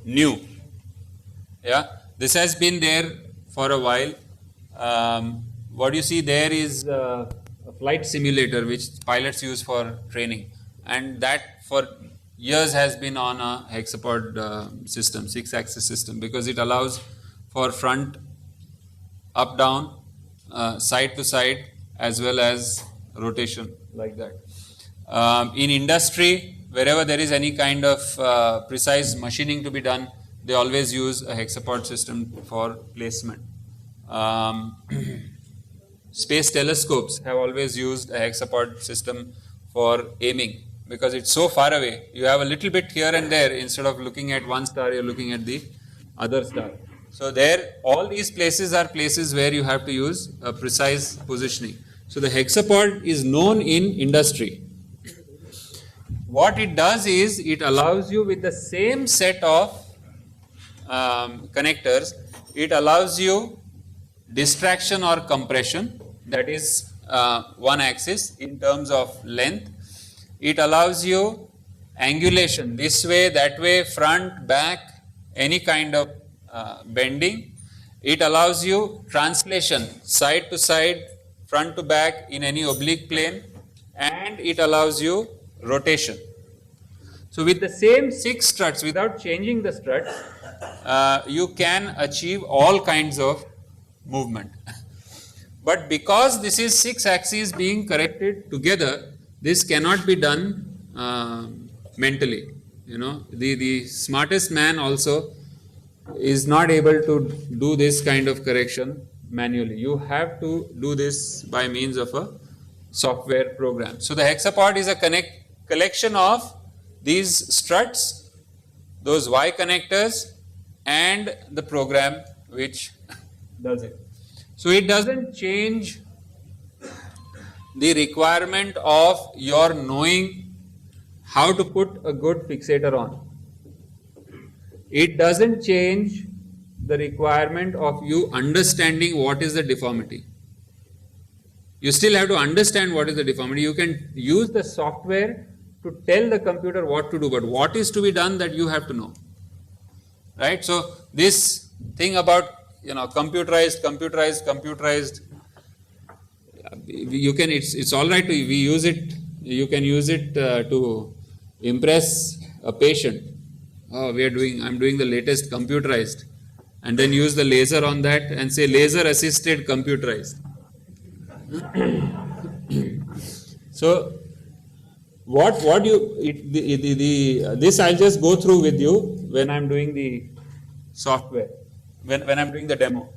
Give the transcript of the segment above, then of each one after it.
new. Yeah, this has been there for a while. What you see there is a flight simulator which pilots use for training, and that for years has been on a hexapod system, 6-axis system, because it allows for front, up, down, side to side, as well as rotation like that. In industry, wherever there is any kind of precise machining to be done, they always use a hexapod system for placement. Space telescopes have always used a hexapod system for aiming, because it's so far away. You have a little bit here and there. Instead of looking at one star, you're looking at the other star. So there, all these places are places where you have to use a precise positioning. So the hexapod is known in industry. What it does is, it allows you with the same set of connectors, it allows you distraction or compression, that is one axis in terms of length. It allows you angulation, this way, that way, front, back, any kind of bending. It allows you translation, side to side, front to back in any oblique plane, and it allows you rotation. So with the same 6 struts, without changing the struts, you can achieve all kinds of movement. But because this is 6 axes being corrected together, this cannot be done mentally. You know, the smartest man also is not able to do this kind of correction manually. You have to do this by means of a software program. So the hexapod is a collection of these struts, those Y connectors, and the program which does it. So it doesn't change the requirement of your knowing how to put a good fixator on. It doesn't change the requirement of you understanding what is the deformity. You still have to understand what is the deformity. You can use the software to tell the computer what to do, but what is to be done, that you have to know. Right? So this thing about, you know, computerized, you can, it's all right to, we use it, you can use it to impress a patient. Oh, I'm doing the latest computerized, and then use the laser on that and say laser assisted computerized. So this I'll just go through with you when I'm doing the software, when I'm doing the demo.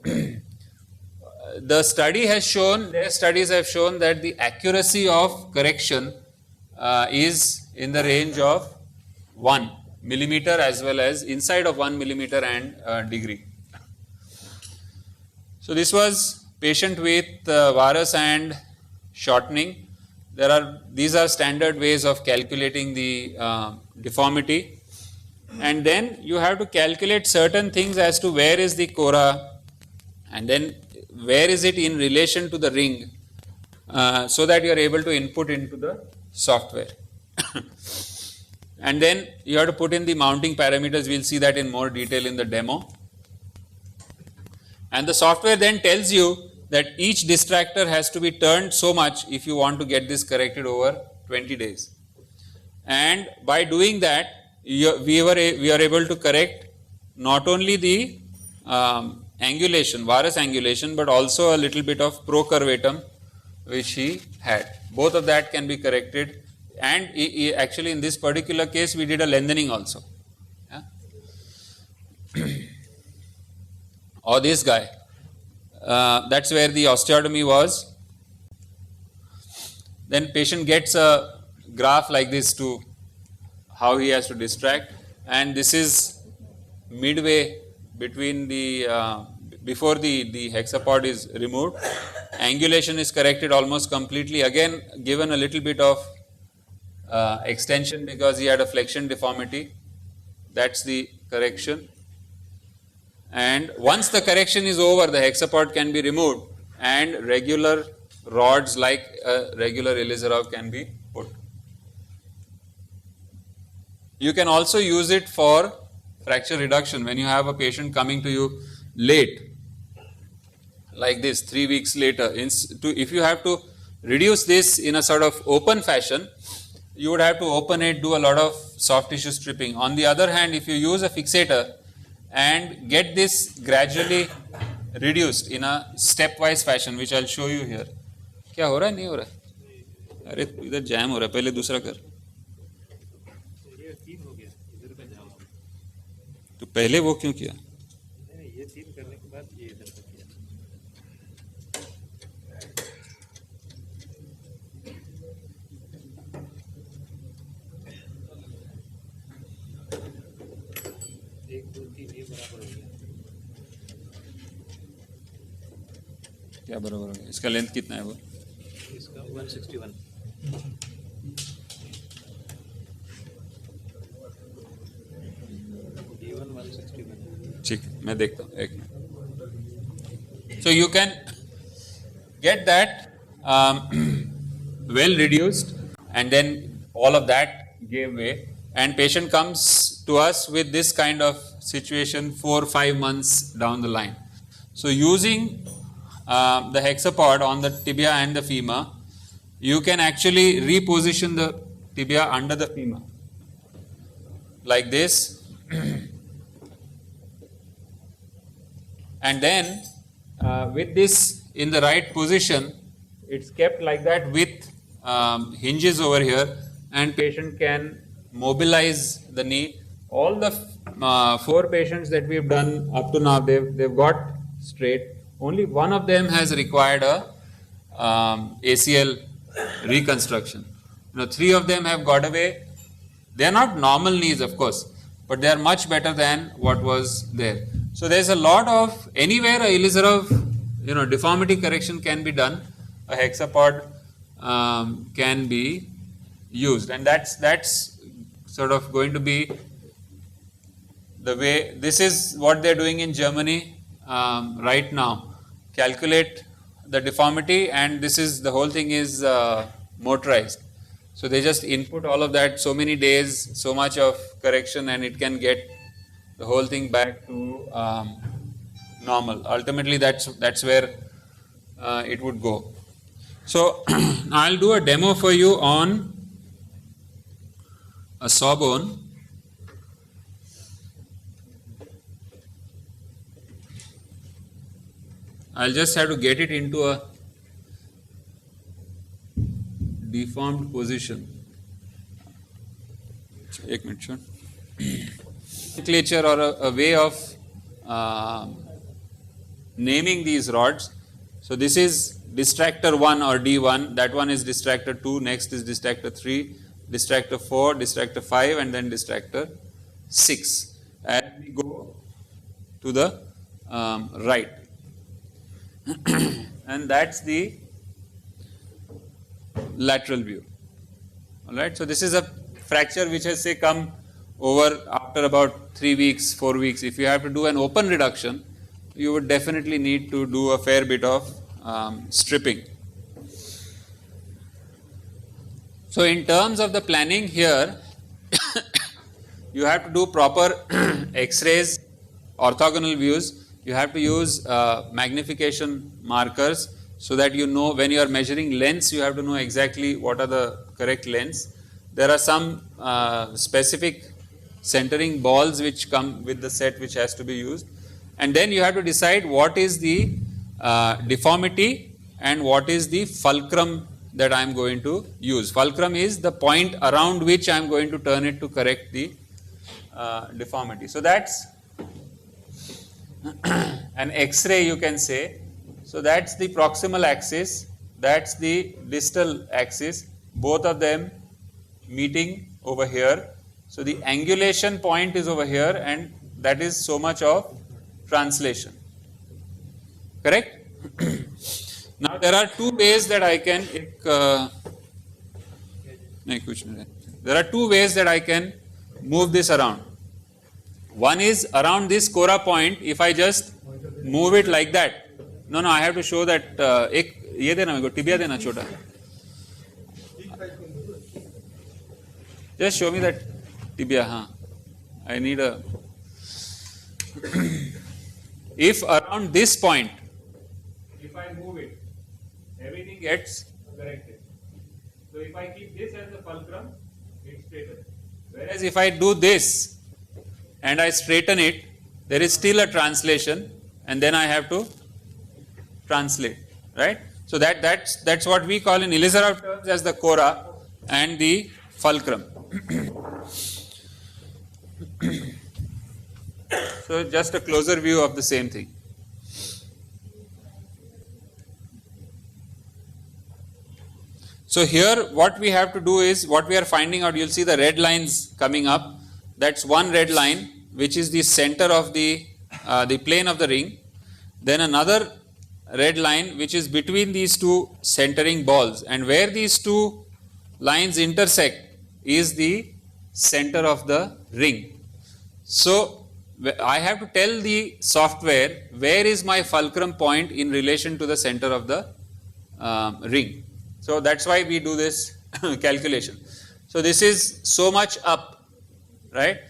The study has shown, their studies have shown that the accuracy of correction is in the range of 1 millimeter, as well as inside of 1 millimeter and degree. So this was patient with varus and shortening. These are standard ways of calculating the deformity, and then you have to calculate certain things as to where is the cora, and then where is it in relation to the ring, so that you are able to input into the software. And then you have to put in the mounting parameters. We'll see that in more detail in the demo. And the software then tells you that each distractor has to be turned so much if you want to get this corrected over 20 days. And by doing that, we are able to correct not only the angulation, varus angulation, but also a little bit of procurvatum which he had. Both of that can be corrected, and actually in this particular case we did a lengthening also. Yeah? Or this guy, that's where the osteotomy was. Then patient gets a graph like this to how he has to distract, and this is midway between the before the hexapod is removed. Angulation is corrected almost completely, again given a little bit of extension because he had a flexion deformity. That's the correction. And once the correction is over, the hexapod can be removed and regular rods like a regular Ilizarov can be put. You can also use it for fracture reduction when you have a patient coming to you late, like this, 3 weeks later. If you have to reduce this in a sort of open fashion, you would have to open it, do a lot of soft tissue stripping. On the other hand, if you use a fixator and get this gradually reduced in a stepwise fashion, which I'll show you here. क्या हो रहा है, नहीं हो रहा है? अरे इधर जैम हो रहा है, पहले दूसरा कर. तो पहले वो क्यों किया? ये 3 करने के बाद ये इधर का किया. एक 2 3 ये बराबर हो गया. क्या बराबर हो गया? इसका लेंथ कितना है वो? इसका 161. D1 161. ठीक है, मैं देखता हूँ एक minute. So you can get that well reduced, and then all of that gave way, and patient comes to us with this kind of situation 4-5 months down the line. So using the hexapod on the tibia and the femur, you can actually reposition the tibia under the femur like this. And then with this in the right position, it's kept like that with hinges over here, and patient can mobilize the knee. All the 4 patients that we've done up to now, they've got straight. Only one of them has required a ACL reconstruction. 3 of them have got away. They are not normal knees, of course, but they are much better than what was there. So there's a lot of, anywhere a Ilizarov deformity correction can be done, a hexapod can be used, and that's sort of going to be the way. This is what they're doing in Germany right now. Calculate the deformity, and this is, the whole thing is motorized. So they just input all of that, so many days, so much of correction, and it can get the whole thing back to normal. Ultimately, that's where it would go. So I'll do a demo for you on a sawbone. I'll just have to get it into a deformed position. एक minute छोड़. Nomenclature or a way of naming these rods. So this is distractor 1 or D1, that one is distractor 2, next is distractor 3, distractor 4, distractor 5, and then distractor 6. As we go to the right. And that's the lateral view. Alright, so this is a fracture which has say come over after about 3 weeks, 4 weeks. If you have to do an open reduction, you would definitely need to do a fair bit of stripping. So in terms of the planning here, you have to do proper X-rays, orthogonal views. You have to use magnification markers so that you know when you are measuring lengths, you have to know exactly what are the correct lengths. There are some specific centering balls which come with the set which has to be used. And then you have to decide what is the deformity and what is the fulcrum that I am going to use. Fulcrum is the point around which I am going to turn it to correct the deformity. So that's an X-ray, you can say. So that's the proximal axis, that's the distal axis, both of them meeting over here. So the angulation point is over here, and that is so much of translation. Correct? Now there are two ways that I can there are two ways that I can move this around. One is around this Cora point. If I just move it like that, no, I have to show that एक ये देना मेरे को, tibia देना छोटा. Just show me that tibia, I need a, if around this point, if I move it, everything gets corrected. So if I keep this as the fulcrum, it's straightened. Whereas if I do this and I straighten it, there is still a translation, and then I have to translate, right? So that's what we call in Ilizarov terms as the cora and the fulcrum. So just a closer view of the same thing. So here what we have to do is, what we are finding out, you'll see the red lines coming up. That's one red line which is the center of the plane of the ring. Then another red line which is between these two centering balls, and where these two lines intersect is the center of the ring. So I have to tell the software where is my fulcrum point in relation to the center of the ring. So that's why we do this calculation. So this is so much up, right?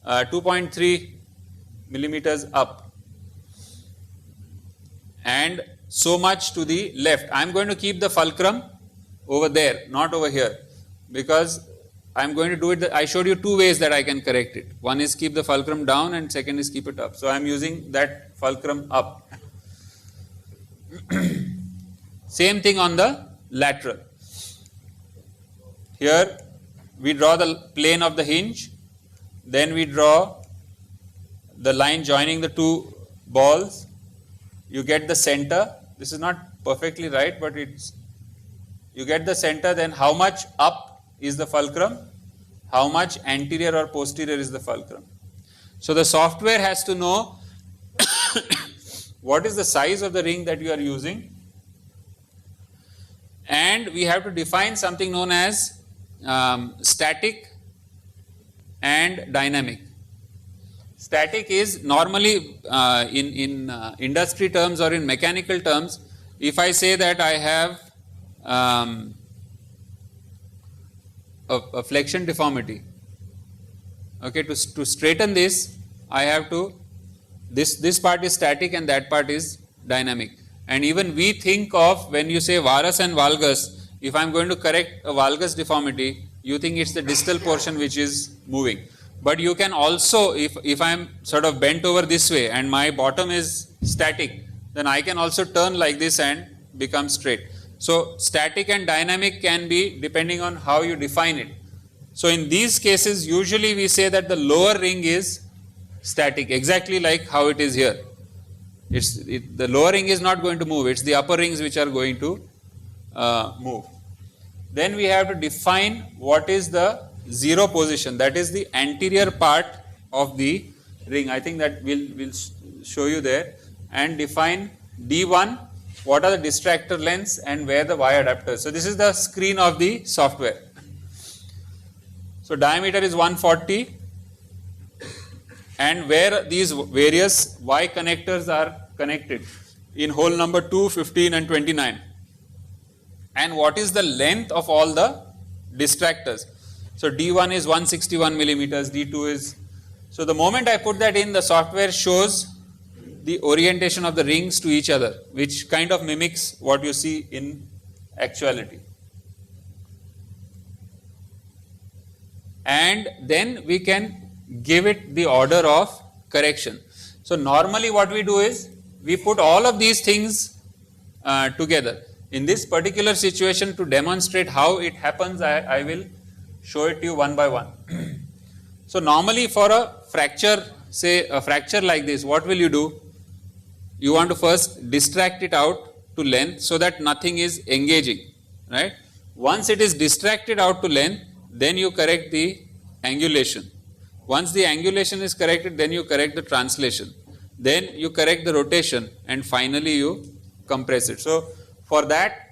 2.3 millimeters up, and so much to the left. I am going to keep the fulcrum over there, not over here, because I am going to do it. I showed you two ways that I can correct it. One is keep the fulcrum down, and second is keep it up. So I am using that fulcrum up. Same thing on the lateral. Here we draw the plane of the hinge, then we draw the line joining the two balls. You get the center. This is not perfectly right, but you get the center. Then how much up is the fulcrum, how much anterior or posterior is the fulcrum. So the software has to know what is the size of the ring that you are using, and we have to define something known as static and dynamic. Static is normally in industry terms or in mechanical terms, if I say that I have a flexion deformity, okay, to straighten this I have to, this part is static and that part is dynamic. And even we think of, when you say varus and valgus, if I am going to correct a valgus deformity, you think it's the distal portion which is moving. But you can also, if I am sort of bent over this way and my bottom is static, then I can also turn like this and become straight. So static and dynamic can be depending on how you define it. So in these cases, usually we say that the lower ring is static, exactly like how it is here. The lower ring is not going to move, it's the upper rings which are going to move. Then we have to define what is the zero position, that is the anterior part of the ring. I think that we'll show you there, and define D1, what are the distractor lengths and where the Y adapters. So this is the screen of the software. So diameter is 140, and where these various Y connectors are connected in hole number 2, 15 and 29, and what is the length of all the distractors. So D1 is 161 millimeters, D2 is, so the moment I put that in, the software shows the orientation of the rings to each other, which kind of mimics what you see in actuality. And then we can give it the order of correction. So normally what we do is, we put all of these things together. In this particular situation, to demonstrate how it happens, I will show it to you one by one. So normally for a fracture, say a fracture like this, what will you do? You want to first distract it out to length so that nothing is engaging, right? Once it is distracted out to length, then you correct the angulation. Once the angulation is corrected, then you correct the translation. Then you correct the rotation, and finally you compress it. So for that,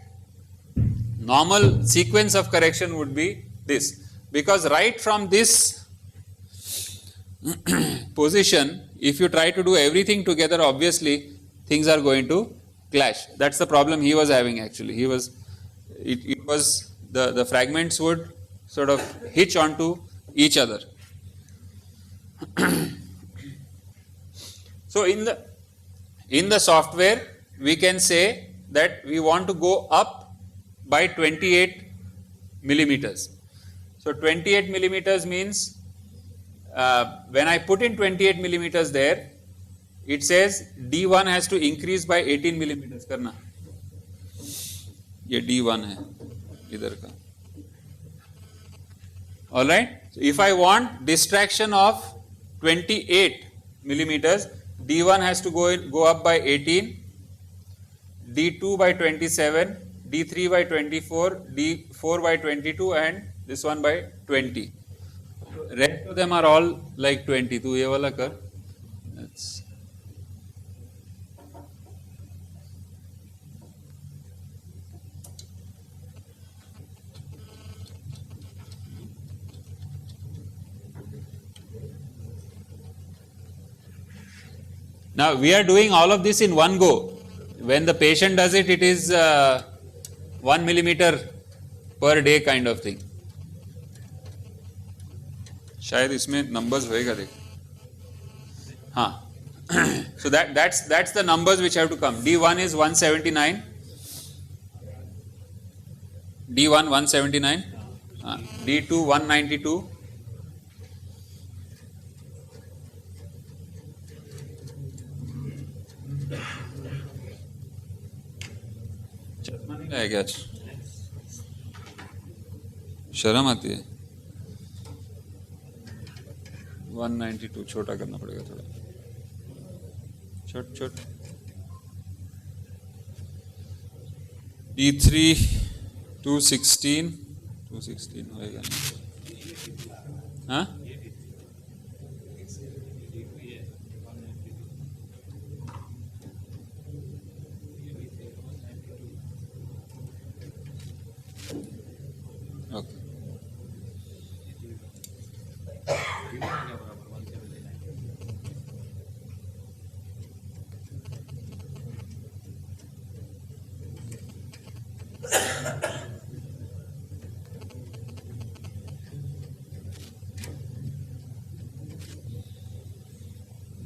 normal sequence of correction would be this. Because right from this position, if you try to do everything together, obviously things are going to clash. That's the problem he was having actually. The fragments would sort of hitch onto each other. So in the software, we can say that we want to go up by 28 millimeters. So 28 millimeters means when I put in 28 millimeters there, it says D1 has to increase by 18 millimeters करना. ये D1 है इधर का. All right. So if I want distraction of 28 millimeters, D1 has to go up by 18, D2 by 27, D3 by 24, D4 by 22, and this one by 20. Rest of them are all like 20. तो ये वाला कर. That's now we are doing all of this in one go. When the patient does it, it is 1 millimeter per day kind of thing. शायद इसमें numbers होएगा देख. हाँ. So that's the numbers which have to come. D1 is 179. D1 179. D2 192. है क्या? शर्म आती है. 192 छोटा करना पड़ेगा थोड़ा. छोट. D3 216 होएगा ना? हाँ? Okay.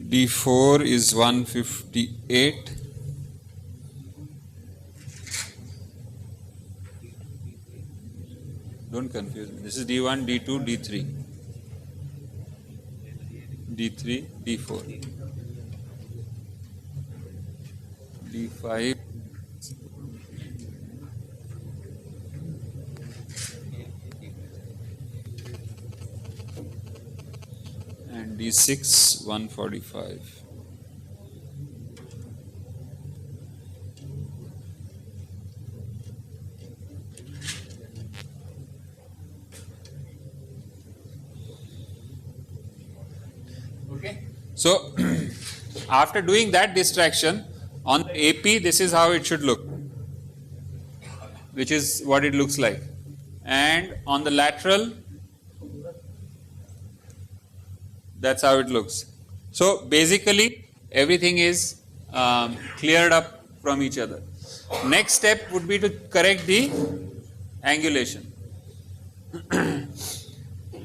D4 is 158. Don't confuse me. This is D1, D2, D3. D3, D4. D5. And D6, 145. Okay. So after doing that distraction on the AP, this is how it should look, which is what it looks like, and on the lateral, that's how it looks. So basically everything is cleared up from each other. Next step would be to correct the angulation.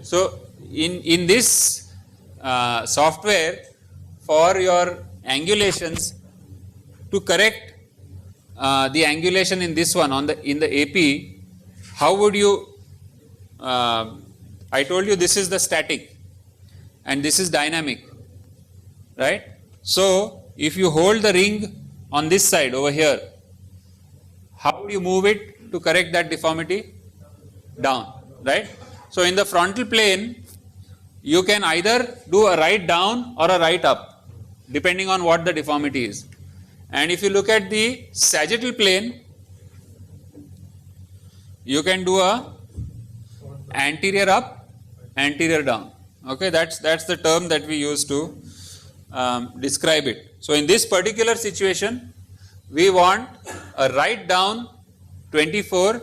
So in this software, for your angulations, to correct the angulation in this one in the AP, how would you? I told you this is the static and this is dynamic, right? So if you hold the ring on this side over here, how would you move it to correct that deformity? Down, right? So in the frontal plane, you can either do a right down or a right up, depending on what the deformity is. And if you look at the sagittal plane, you can do a anterior up, anterior down. Okay, that's the term that we use to describe it. So in this particular situation, we want a right down 24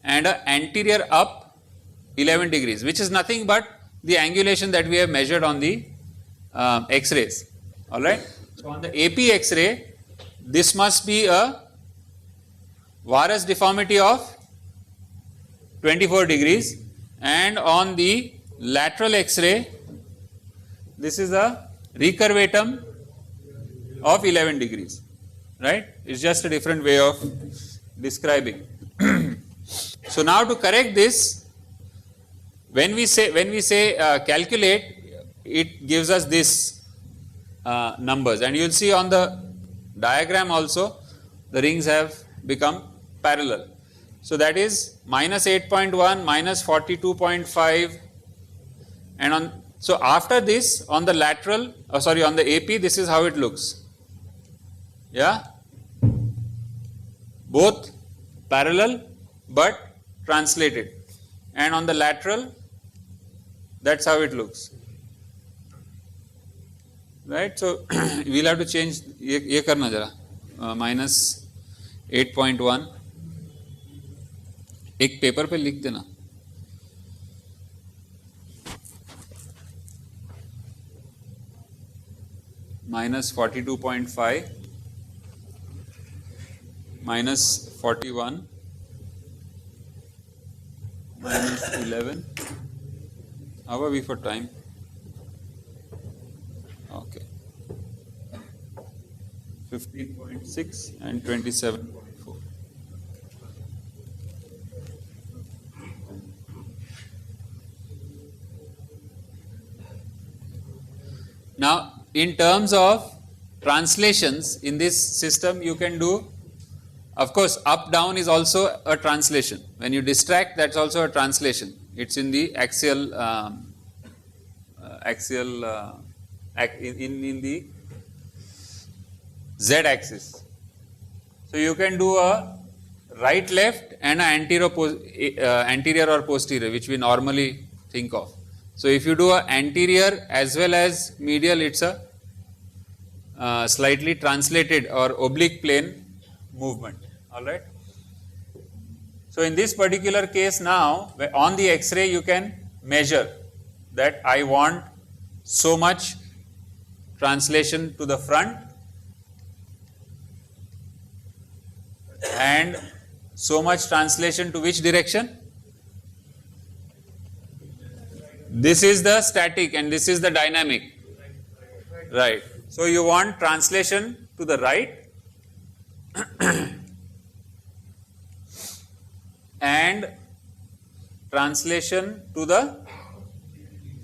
and an anterior up 11 degrees, which is nothing but the angulation that we have measured on the X-rays. All right. So on the AP X-ray, this must be a varus deformity of 24 degrees, and on the lateral X-ray, this is a recurvatum of 11 degrees, right? It's just a different way of describing. So now to correct this, when we say calculate, it gives us this numbers, and you will see on the diagram also the rings have become parallel. So that is minus 8.1, minus 42.5, and on, so after this on the lateral, on the AP, this is how it looks. Yeah, both parallel but translated, and on the lateral, that's how it looks, right? So we'll have to change ये करना जरा minus 8.1 एक paper पे लिख देना, minus 42.5, minus 41, minus 11. How are we for time? Okay. 15.6 and 27.4. Now, in terms of translations in this system, you can do, of course, up down is also a translation. When you distract, that's also a translation. It's in the axial, in the z axis. So you can do a right left and an anterior or posterior, which we normally think of. So if you do a anterior as well as medial, it's a slightly translated or oblique plane movement. All right. So in this particular case now, on the X-ray you can measure that I want so much translation to the front and so much translation to which direction? This is the static and this is the dynamic, right? So you want translation to the right and translation to the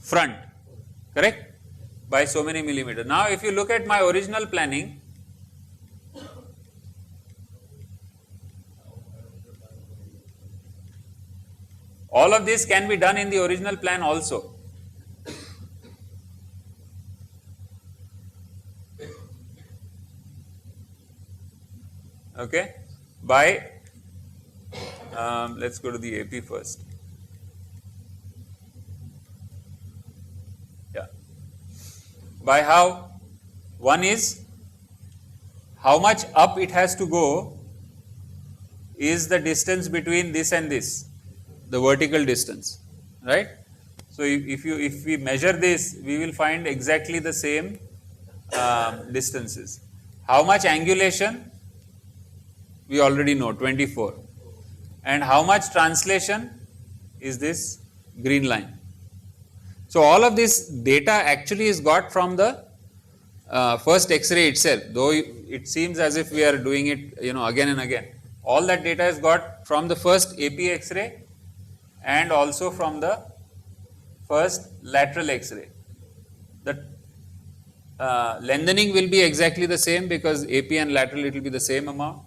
front, correct? By so many millimeters. Now if you look at my original planning, all of this can be done in the original plan also. Okay, by let's go to the AP first. Yeah, by how? One is how much up it has to go is the distance between this and this, the vertical distance, right? So if we measure this, we will find exactly the same distances. How much angulation? We already know, 24. And how much translation is this green line? So all of this data actually is got from the first X-ray itself, though it seems as if we are doing it, again and again. All that data is got from the first AP X-ray and also from the first lateral X-ray. The lengthening will be exactly the same because AP and lateral it will be the same amount.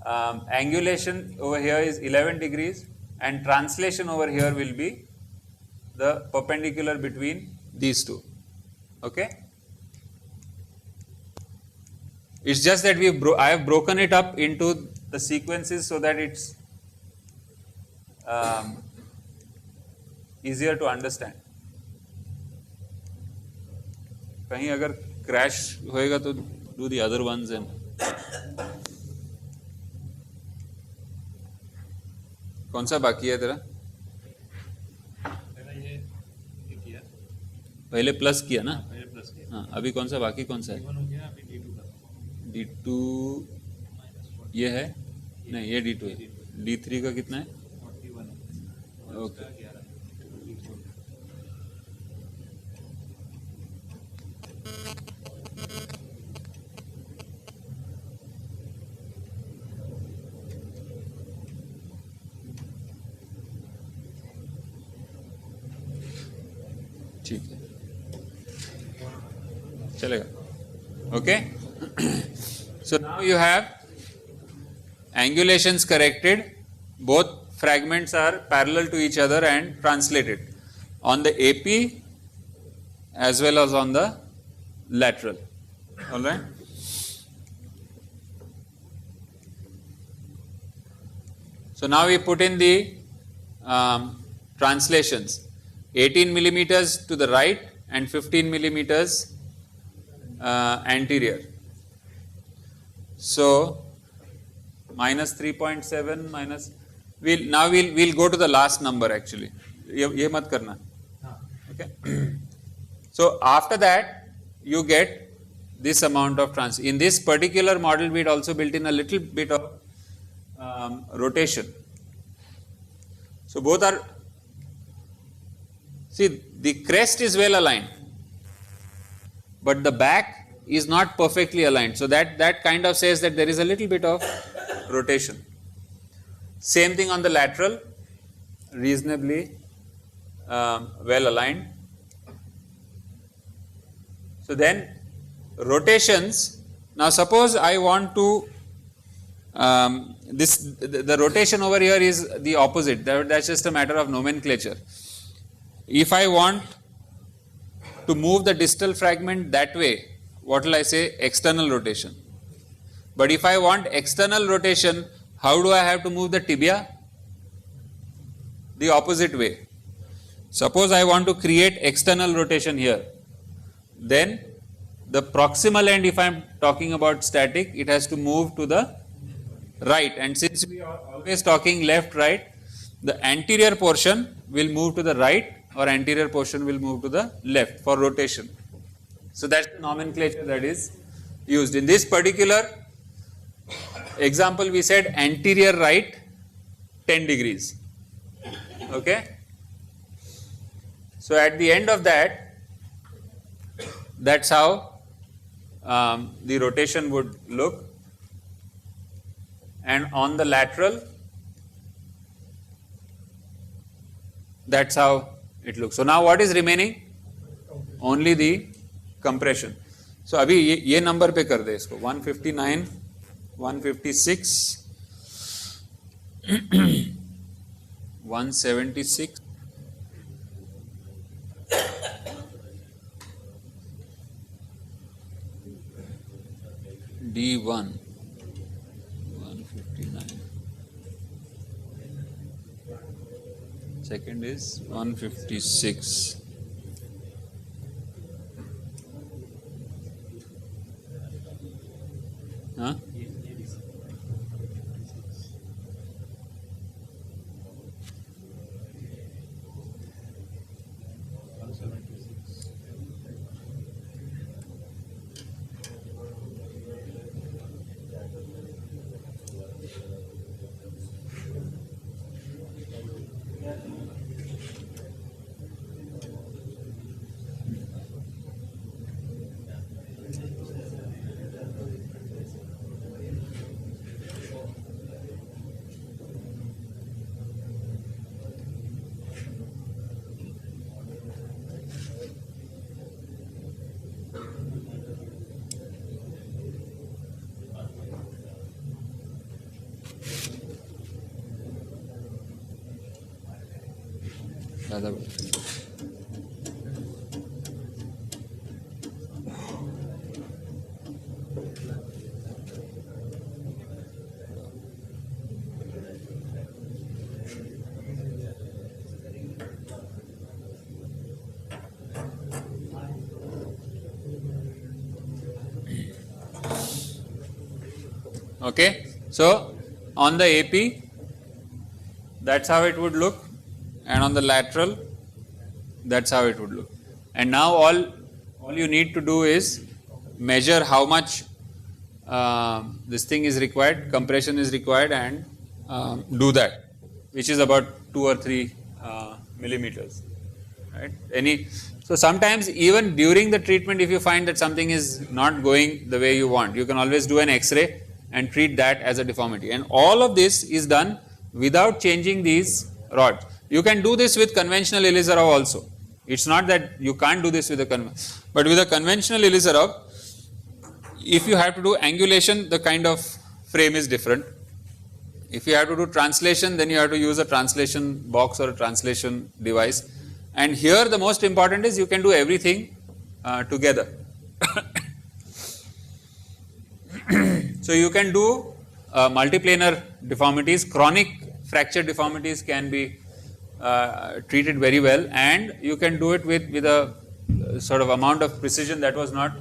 Angulation over here is 11 degrees and translation over here will be the perpendicular between these two. Okay. It's just that I have broken it up into the sequences so that it's easier to understand. कहीं अगर crash होएगा तो do the other ones and कौन सा बाकी है तेरा? पहले प्लस किया ना? हाँ, अभी कौन सा बाकी कौन सा है? D2 ये है? नहीं, ये D2 है. D3 का कितना है? ओके. ठीक है, चलेगा. Okay. So now you have angulations corrected, both fragments are parallel to each other and translated on the AP as well as on the lateral. All right. So now we put in the translations, 18 millimeters to the right and 15 millimeters anterior. So minus 3.7 minus, we'll go to the last number actually. ये मत करना. Okay. So after that you get this amount of in this particular model we had also built in a little bit of rotation. So both are, see, the crest is well aligned, but the back is not perfectly aligned. So that kind of says that there is a little bit of rotation. Same thing on the lateral, reasonably well aligned. So then rotations, now suppose I want to, the rotation over here is the opposite, that's just a matter of nomenclature. If I want to move the distal fragment that way, what will I say? External rotation. But if I want external rotation, how do I have to move the tibia? The opposite way. Suppose I want to create external rotation here, then the proximal end, if I am talking about static, it has to move to the right, and since we are always talking left right, the anterior portion will move to the right or anterior portion will move to the left for rotation. So that's the nomenclature that is used. In this particular example we said anterior right 10 degrees. Okay. So at the end of that, that's how the rotation would look, and on the lateral that's how it looks. So now what is remaining? Only the compression. So अभी ये number पे कर दे इसको 159, 156, 176, D1, 159. Second is 156. Huh? ज़्यादा Okay, so on the AP, that's how it would look, and on the lateral, that's how it would look. And now all you need to do is measure how much this thing is required, compression is required, and do that, which is about 2 or 3 millimeters. Right? So sometimes even during the treatment, if you find that something is not going the way you want, you can always do an X-ray and treat that as a deformity. And all of this is done without changing these rods. You can do this with conventional Elizarov also. It's not that you can't do this with a but with a conventional Ilizarov, if you have to do angulation, the kind of frame is different. If you have to do translation, then you have to use a translation box or a translation device. And here the most important is you can do everything together. So you can do multiplanar deformities, chronic fracture deformities can be treated very well, and you can do it with a sort of amount of precision that was not.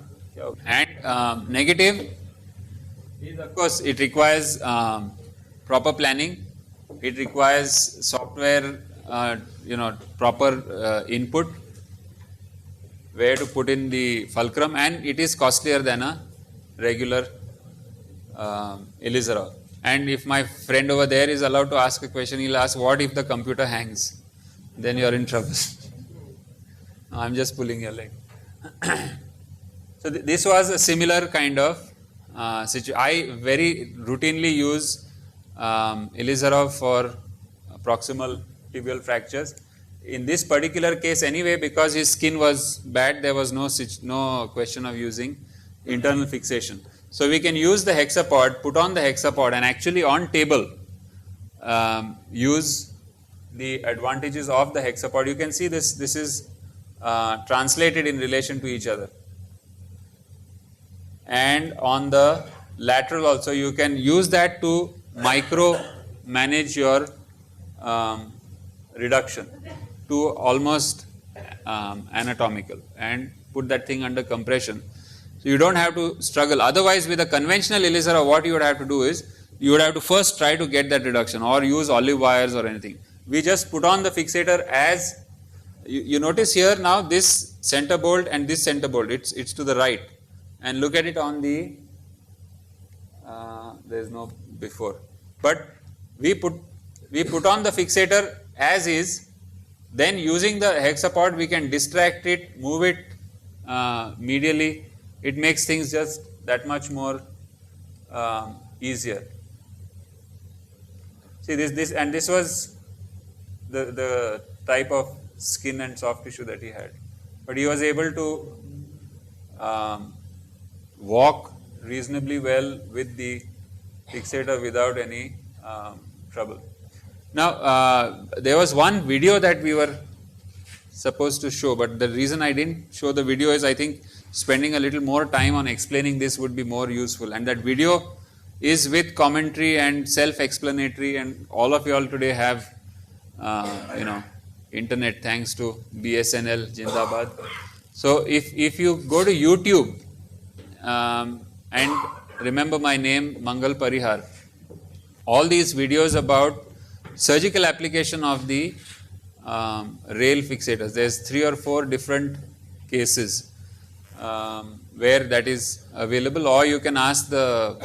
And negative is, of course, it requires proper planning, it requires software, proper input, where to put in the fulcrum, and it is costlier than a regular Ilizarov. And if my friend over there is allowed to ask a question, he'll ask, what if the computer hangs? Then you're in trouble. I'm just pulling your leg. So this was a similar kind of situation. I very routinely use Ilizarov for proximal tibial fractures. In this particular case anyway, because his skin was bad, there was no question of using internal fixation. So we can use the hexapod, put on the hexapod, and actually on table use the advantages of the hexapod. You can see this is translated in relation to each other. And on the lateral also, you can use that to micro manage your reduction to almost anatomical and put that thing under compression. So you don't have to struggle. Otherwise, with a conventional Ilizarov, what you would have to do is, you would have to first try to get that reduction or use olive wires or anything. We just put on the fixator as, you notice here now this center bolt and this center bolt, it's to the right. And look at it on the, there is no before. But we put on the fixator as is, then using the hexapod we can distract it, move it medially. It makes things just that much more easier. See this was the type of skin and soft tissue that he had. But he was able to walk reasonably well with the fixator without any trouble. Now there was one video that we were supposed to show, but the reason I didn't show the video is I think spending a little more time on explaining this would be more useful, and that video is with commentary and self-explanatory, and all of you all today have internet, thanks to BSNL Jindabad. So if you go to YouTube and remember my name, Mangal Parihar, all these videos about surgical application of the rail fixators, there's 3 or 4 different cases where that is available, or you can ask the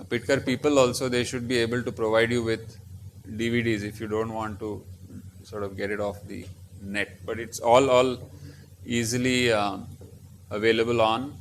Pitkar people also. They should be able to provide you with DVDs if you don't want to sort of get it off the net, but it's all easily available on